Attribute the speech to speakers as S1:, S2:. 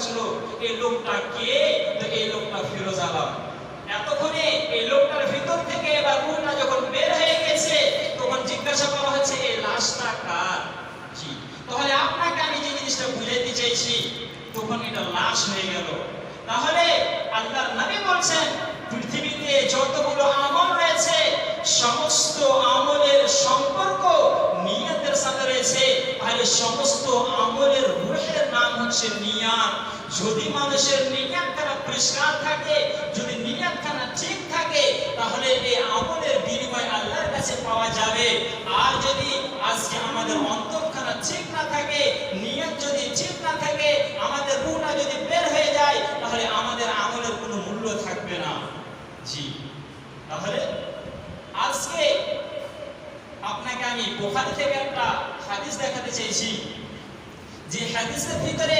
S1: হচ্ছিল এই লোকটা কে, তো এই লোকটা ফিরোজ আলম। এতক্ষণে এই লোকটার ভিতর থেকে এবার রূহটা যখন বের হয়ে গেছে তখন জিজ্ঞাসা করা হচ্ছে এই লাশটা কার। জি, তাহলে আপনাকে আমি যে জিনিসটা বুঝাইতে চাইছি, তখন এটা লাশ হয়ে গেল। তাহলে আল্লাহর নবী বলছেন পৃথিবীতে যতগুলো আমল রয়েছে সমস্ত আমলের সম্পর্ক নিয়তের সাথে রয়েছে। তাহলে সমস্ত আমলের রূহের নাম হচ্ছে নিয়াত। যদি মানুষের নিয়াতখানা পরিষ্কার থাকে, যদি নিয়াতখানা ঠিক থাকে, তাহলে এই আমলের বিনিময় আল্লাহর কাছে পাওয়া যাবে। আর যদি আজকে আমাদের অন্তরখানা ঠিক না থাকে, নিয়ত যদি ঠিক না থাকে, আমাদের রূহটা যদি বের হয়ে যায়, তাহলে আমাদের আমলের কোনো মূল্য থাকবে না। জি, তাহলে আজকে আপনাকে আমি বুখারী থেকে একটা হাদিস দেখাতে চাইছি, যে হাদিসের ভিতরে